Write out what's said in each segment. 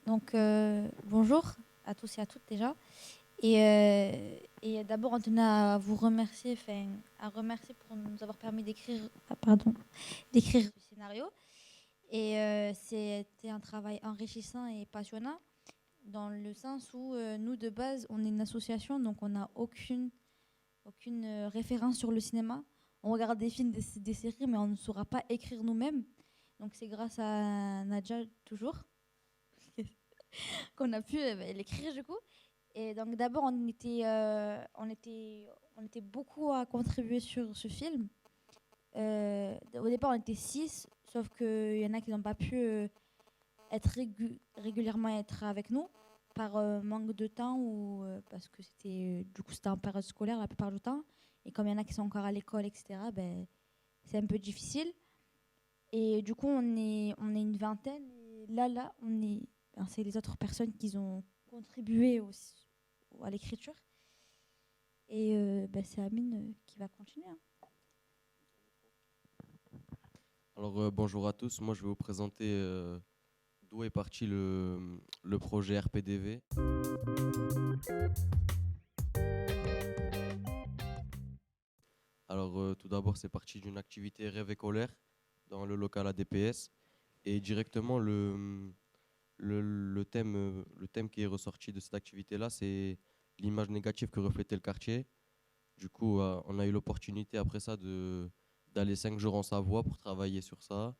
Donc, bonjour à tous et à toutes déjà. Et d'abord, on tenait à vous remercier, à remercier pour nous avoir permis d'écrire ce scénario. Et c'était un travail enrichissant et passionnant, dans le sens où nous, de base, on est une association, donc on n'a aucune référence sur le cinéma. On regarde des films, des séries, mais on ne saura pas écrire nous-mêmes. Donc c'est grâce à Nadja, toujours, qu'on a pu l'écrire du coup. Et donc d'abord, on était beaucoup à contribuer sur ce film. Au départ, on était 6, sauf qu'il y en a qui n'ont pas pu être régulièrement être avec nous par manque de temps ou parce que c'était en période scolaire la plupart du temps. Et comme il y en a qui sont encore à l'école, etc., ben, c'est un peu difficile. Et du coup, on est une vingtaine. Et c'est les autres personnes qui ont contribué à l'écriture. Et ben, c'est Amine qui va continuer, hein. Alors bonjour à tous, moi je vais vous présenter d'où est parti le projet RPDV. Alors tout d'abord c'est parti d'une activité Rêve et colère dans le local ADPS et directement le thème qui est ressorti de cette activité-là c'est l'image négative que reflétait le quartier. Du coup on a eu l'opportunité après ça d'aller 5 jours en Savoie pour travailler sur ça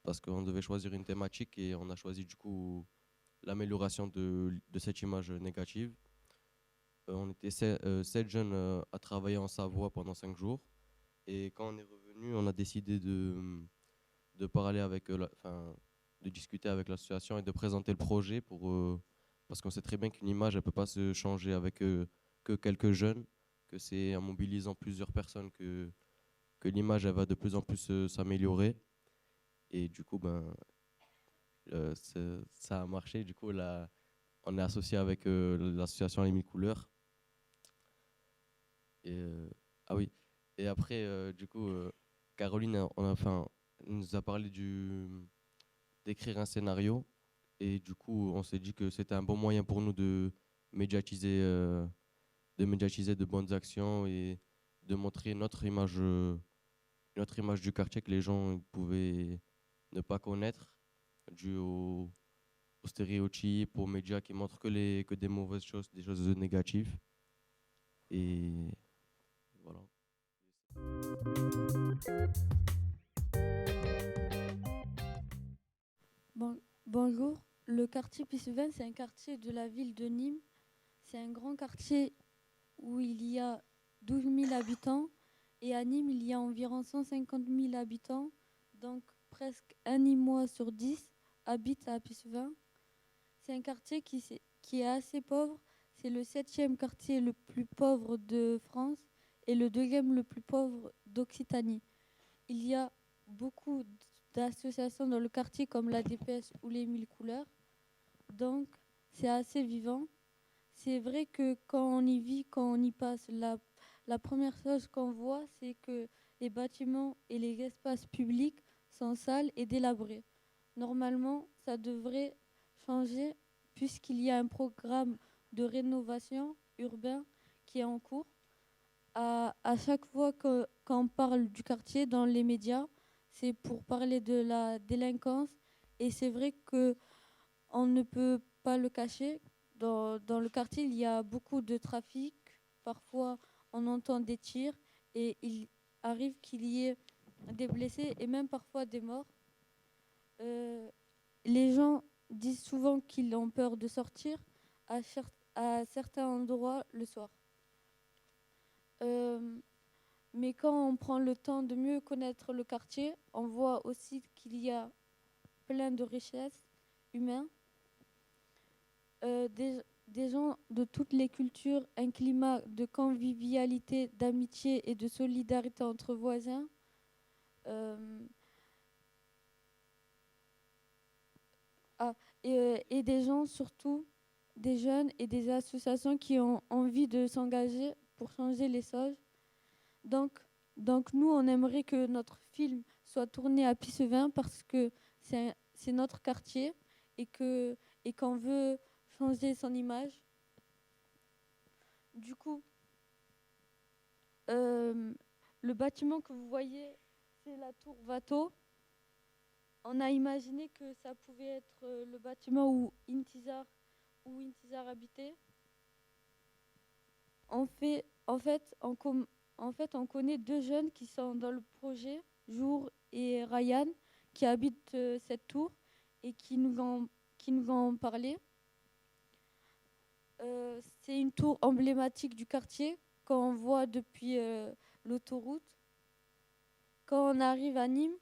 parce qu'on devait choisir une thématique et on a choisi du coup l'amélioration de cette image négative. On était 7 jeunes à travailler en Savoie pendant 5 jours. Et quand on est revenu, on a décidé de parler avec, de discuter avec l'association et de présenter le projet parce qu'on sait très bien qu'une image, elle ne peut pas se changer avec que quelques jeunes, que c'est en mobilisant plusieurs personnes que l'image, elle va de plus en plus s'améliorer. Et du coup, ça a marché. Du coup, là, on est associé avec l'association Les Mille Couleurs. Et, ah oui. Et après, du coup, Caroline nous a parlé d'écrire un scénario. Et du coup, on s'est dit que c'était un bon moyen pour nous médiatiser, de médiatiser de bonnes actions et de montrer notre image du quartier que les gens pouvaient ne pas connaître, dû aux stéréotypes, aux médias qui montrent que des mauvaises choses, des choses négatives. Et voilà. Bonjour, le quartier Pissevin, c'est un quartier de la ville de Nîmes. C'est un grand quartier où il y a 12 000 habitants et à Nîmes, il y a environ 150 000 habitants. Donc presque un Nîmois sur 10 habite à Pissevin. C'est un quartier qui est assez pauvre. C'est le 7e quartier le plus pauvre de France et le 2e le plus pauvre d'Occitanie. Il y a beaucoup d'associations dans le quartier comme la DPS ou les Mille Couleurs. Donc, c'est assez vivant. C'est vrai que quand on y vit, quand on y passe, la première chose qu'on voit, c'est que les bâtiments et les espaces publics sont sales et délabrés. Normalement, ça devrait changer puisqu'il y a un programme de rénovation urbain qui est en cours. À chaque fois qu'on parle du quartier dans les médias, c'est pour parler de la délinquance. Et c'est vrai qu'on ne peut pas le cacher. Dans le quartier, il y a beaucoup de trafic. Parfois, on entend des tirs et il arrive qu'il y ait des blessés et même parfois des morts. Les gens disent souvent qu'ils ont peur de sortir à certains endroits le soir. Mais quand on prend le temps de mieux connaître le quartier, on voit aussi qu'il y a plein de richesses humaines, des gens de toutes les cultures, un climat de convivialité, d'amitié et de solidarité entre voisins. Ah, et des gens, surtout des jeunes et des associations qui ont envie de s'engager pour changer les choses. Donc, donc nous, on aimerait que notre film soit tourné à Pissevin parce que c'est notre quartier et et qu'on veut changer son image. Du coup, le bâtiment que vous voyez, c'est la tour Watteau. On a imaginé que ça pouvait être le bâtiment où Intizar habitait. En fait, on connaît deux jeunes qui sont dans le projet, Jour et Ryan, qui habitent cette tour et qui nous ont parlé. C'est une tour emblématique du quartier qu'on voit depuis l'autoroute. Quand on arrive à Nîmes,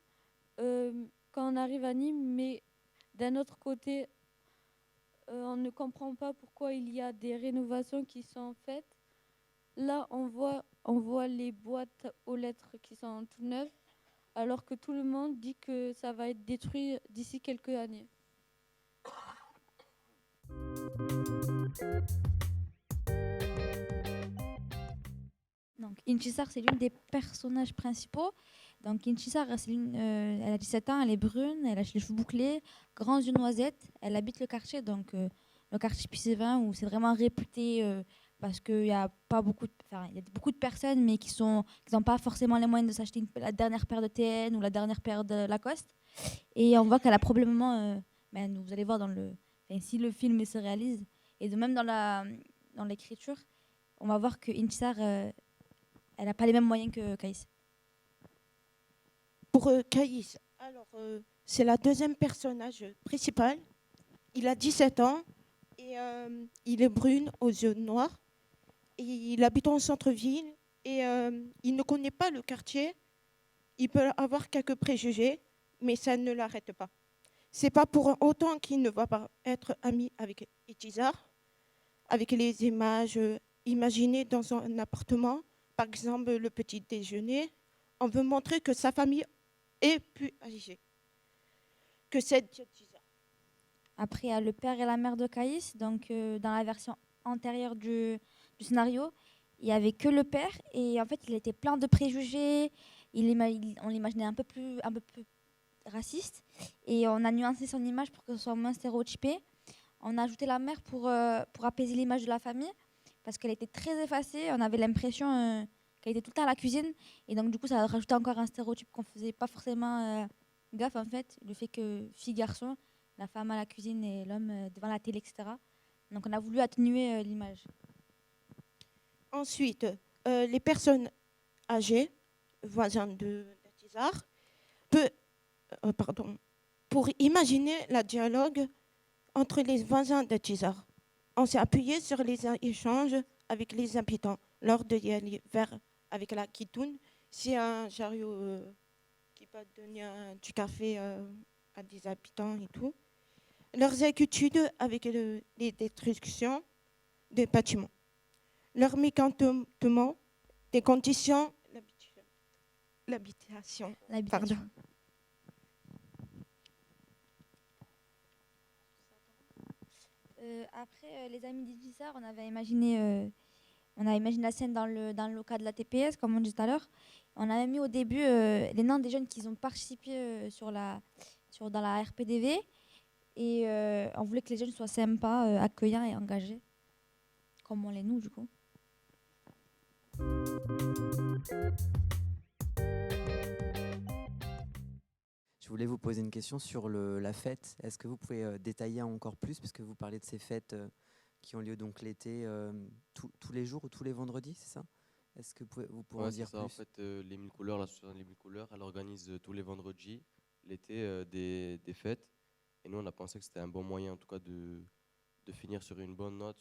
mais d'un autre côté, on ne comprend pas pourquoi il y a des rénovations qui sont faites. Là, on voit les boîtes aux lettres qui sont toutes neuves, alors que tout le monde dit que ça va être détruit d'ici quelques années. Donc, Intisar, c'est l'une des personnages principaux. Donc, Intisar, elle a 17 ans, elle est brune, elle a les cheveux bouclés, grands yeux noisettes. Elle habite le quartier, donc le quartier Pissevin, où c'est vraiment réputé parce qu'il y a pas beaucoup, il y a beaucoup de personnes, mais qui n'ont pas forcément les moyens de s'acheter la dernière paire de TN ou la dernière paire de Lacoste. Et on voit qu'elle a probablement, vous allez voir si le film se réalise, et de même dans l'écriture, on va voir que Intisar elle n'a pas les mêmes moyens que Caïs. Pour Caïs, alors c'est la deuxième personnage principal. Il a 17 ans et il est brun aux yeux noirs. Et il habite en centre-ville et il ne connaît pas le quartier. Il peut avoir quelques préjugés, mais ça ne l'arrête pas. C'est pas pour autant qu'il ne va pas être ami avec Itizar, avec les images imaginées dans un appartement. Par exemple, le petit déjeuner, on veut montrer que sa famille est plus âgée que cette Itizar. Après, il y a le père et la mère de Caïs. Donc, dans la version antérieure du scénario, il n'y avait que le père. Et en fait, il était plein de préjugés. On l'imaginait un peu plus raciste. Et on a nuancé son image pour que ce soit moins stéréotypé. On a ajouté la mère pour apaiser l'image de la famille, parce qu'elle était très effacée. On avait l'impression qu'elle était tout le temps à la cuisine. Et donc, du coup, ça a rajouté encore un stéréotype qu'on ne faisait pas forcément gaffe, en fait. Le fait que fille-garçon, la femme à la cuisine et l'homme devant la télé, etc. Donc, on a voulu atténuer l'image. Ensuite, les personnes âgées, voisins d'Itizar, pour imaginer le dialogue entre les voisins d'Itizar. On s'est appuyé sur les échanges avec les habitants lors de l'hiver avec la Kitoun. C'est un chariot qui peut donner du café à des habitants et tout. Leurs inquiétudes avec les destructions des bâtiments. Leur mécontentement des conditions l'habitation. Pardon. Après, les amis d'Itizar, on avait imaginé la scène dans le local de la TPS, comme on dit tout à l'heure. On avait mis au début les noms des jeunes qui ont participé dans la RPDV. Et on voulait que les jeunes soient sympas, accueillants et engagés, comme on l'est nous, du coup. Je voulais vous poser une question sur la fête. Est-ce que vous pouvez détailler encore plus, parce que vous parlez de ces fêtes qui ont lieu donc l'été, tous les jours ou tous les vendredis, c'est ça? Est-ce que vous pourrez en dire ça, plus? En fait, les 1000 couleurs, l'association des 1000 couleurs, elle organise tous les vendredis, l'été, des fêtes. Et nous, on a pensé que c'était un bon moyen, en tout cas, de finir sur une bonne note.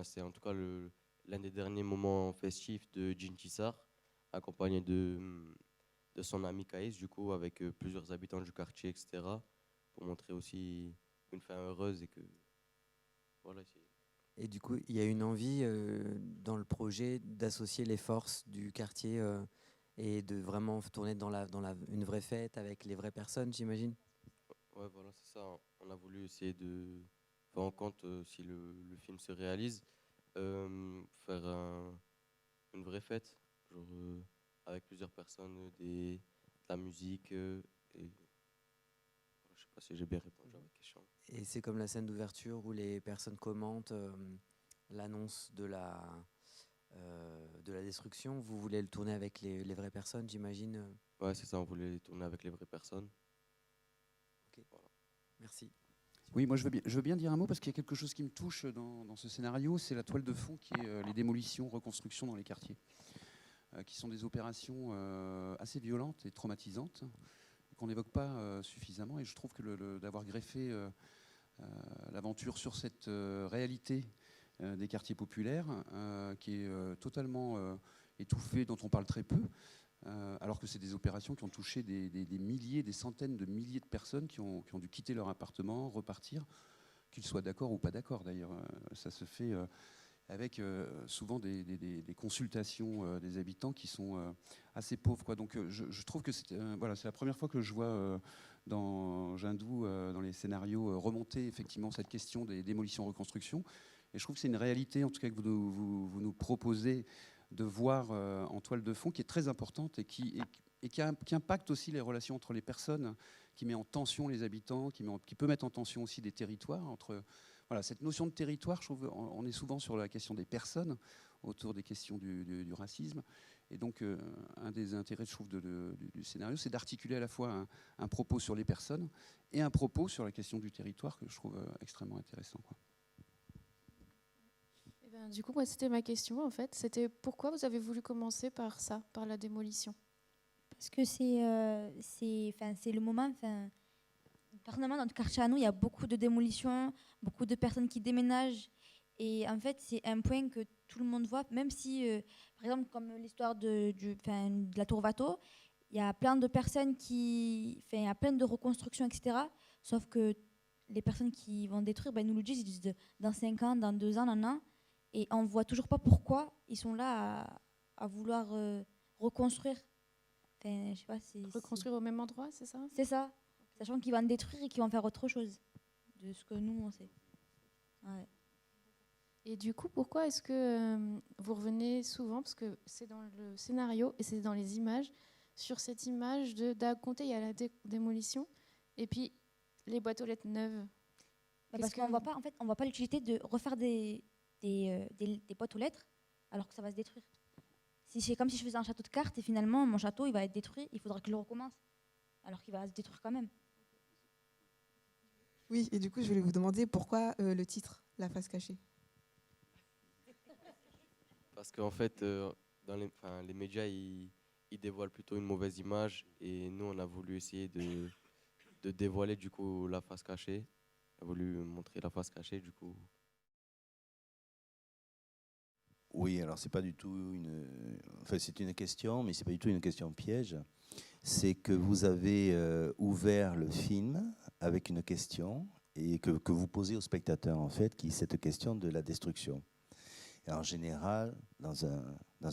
C'est en tout cas l'un des derniers moments festifs de Jintissar, accompagné de son ami Kaïs, du coup, avec plusieurs habitants du quartier, etc., pour montrer aussi une fin heureuse et que voilà. Et du coup, il y a une envie dans le projet d'associer les forces du quartier et de vraiment tourner dans une vraie fête avec les vraies personnes, j'imagine. Ouais, voilà, c'est ça. On a voulu essayer de faire en compte, si le film se réalise, faire une vraie fête, genre, avec plusieurs personnes, de la musique. Et, je Je sais pas si j'ai bien répondu à votre question. Et c'est comme la scène d'ouverture où les personnes commentent l'annonce de la destruction. Vous voulez le tourner avec les vraies personnes, j'imagine. Ouais, c'est ça, on voulait tourner avec les vraies personnes. Ok. Voilà. Merci. Oui, moi je veux bien dire un mot parce qu'il y a quelque chose qui me touche dans ce scénario, c'est la toile de fond qui est les démolitions, reconstructions dans les quartiers, qui sont des opérations assez violentes et traumatisantes, qu'on n'évoque pas suffisamment. Et je trouve que d'avoir greffé l'aventure sur cette réalité des quartiers populaires, qui est totalement étouffée, dont on parle très peu, alors que c'est des opérations qui ont touché des milliers, des centaines de milliers de personnes qui ont dû quitter leur appartement, repartir, qu'ils soient d'accord ou pas d'accord. D'ailleurs, ça se fait avec souvent des consultations des habitants qui sont assez pauvres, quoi. Donc je trouve que c'est la première fois que je vois dans Jindou, dans les scénarios, remonter effectivement cette question des démolitions-reconstructions. Et je trouve que c'est une réalité, en tout cas, que vous nous proposez de voir en toile de fond, qui est très importante et qui impacte aussi les relations entre les personnes, qui met en tension les habitants, qui peut mettre en tension aussi des territoires. Voilà, cette notion de territoire, je trouve, on est souvent sur la question des personnes, autour des questions du racisme. Et donc, un des intérêts, je trouve, du scénario, c'est d'articuler à la fois un propos sur les personnes et un propos sur la question du territoire que je trouve extrêmement intéressant, quoi. Du coup, moi, c'était ma question, en fait. C'était pourquoi vous avez voulu commencer par ça, par la démolition? Parce que c'est le moment. Personnellement, dans notre quartier à nous, il y a beaucoup de démolitions, beaucoup de personnes qui déménagent. Et en fait, c'est un point que tout le monde voit, même si, par exemple, comme l'histoire de la Tour Watteau, il y a plein de personnes il y a plein de reconstructions, etc. Sauf que les personnes qui vont détruire, nous le disent, ils disent dans 5 ans, dans 2 ans, et on ne voit toujours pas pourquoi ils sont là à vouloir reconstruire. Je sais pas, Reconstruire au même endroit, c'est ça? C'est ça. Sachant qu'ils vont détruire et qu'ils vont faire autre chose de ce que nous, on sait. Ouais. Et du coup, pourquoi est-ce que vous revenez souvent, parce que c'est dans le scénario et c'est dans les images, sur cette image d'à côté, il y a la démolition, et puis les boîtes aux lettres neuves? Parce qu'on ne voit pas l'utilité de refaire des boîtes aux lettres alors que ça va se détruire. C'est comme si je faisais un château de cartes et finalement mon château il va être détruit, il faudra que je le recommence alors qu'il va se détruire quand même. Oui, et du coup je voulais vous demander pourquoi le titre, La face cachée. Parce qu'en fait, dans les médias, ils dévoilent plutôt une mauvaise image et nous, on a voulu essayer de dévoiler du coup la face cachée. On a voulu montrer la face cachée du coup. Oui, alors c'est pas du tout c'est une question, mais c'est pas du tout une question piège. C'est que vous avez ouvert le film avec une question et que vous posez au spectateur en fait, qui est cette question de la destruction. Et en général, dans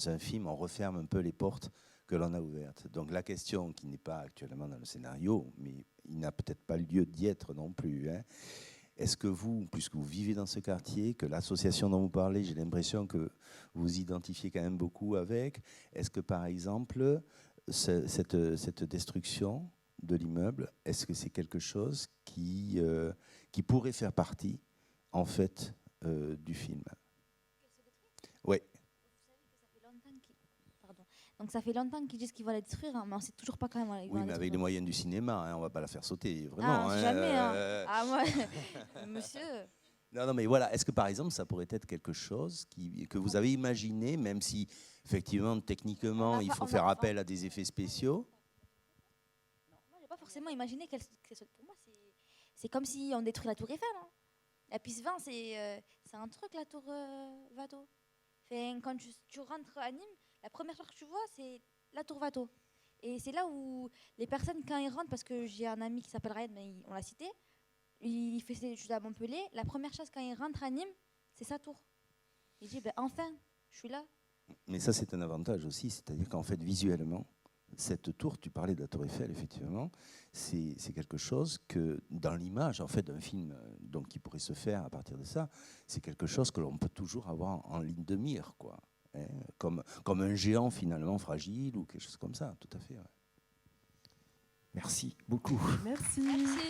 un film, on referme un peu les portes que l'on a ouvertes. Donc la question qui n'est pas actuellement dans le scénario, mais il n'a peut-être pas lieu d'y être non plus, hein. Est-ce que vous, puisque vous vivez dans ce quartier, que l'association dont vous parlez, j'ai l'impression que vous identifiez quand même beaucoup avec, est-ce que par exemple, cette destruction de l'immeuble, est-ce que c'est quelque chose qui pourrait faire partie, en fait, du film? Oui. Donc ça fait longtemps qu'ils disent qu'ils vont la détruire, mais on ne sait toujours pas quand même. Oui, mais avec les moyens du cinéma, hein, on ne va pas la faire sauter, vraiment. Jamais. Ah, moi, monsieur. Non, mais voilà. Est-ce que par exemple, ça pourrait être quelque chose que vous avez imaginé, même si effectivement, techniquement, il faut faire appel à des effets spéciaux? Non, moi, je n'ai pas forcément imaginé qu'elle soit. Pour moi, c'est comme si on détruit la Tour Eiffel. Hein. La Piste 20, c'est un truc, la Tour Watteau. Quand tu rentres à Nîmes, la première chose que tu vois, c'est la Tour Watteau. Et c'est là où les personnes, quand ils rentrent, parce que j'ai un ami qui s'appelle Ryan, mais on l'a cité, il fait ses études à Montpellier. La première chose quand il rentre à Nîmes, c'est sa tour. Il dit, enfin, je suis là. Mais ça, c'est un avantage aussi, c'est-à-dire qu'en fait, visuellement, cette tour, tu parlais de la Tour Eiffel, effectivement, c'est quelque chose que, dans l'image, en fait, d'un film donc, qui pourrait se faire à partir de ça, c'est quelque chose que l'on peut toujours avoir en ligne de mire, quoi. Hein, comme un géant, finalement, fragile ou quelque chose comme ça, tout à fait. Ouais. Merci beaucoup. Merci. Merci.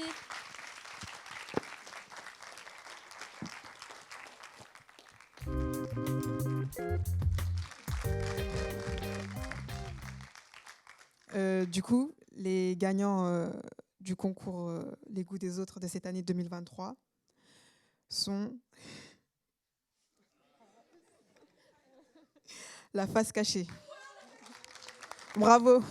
Du coup, les gagnants du concours Les goûts des autres de cette année 2023 sont La face cachée. Bravo.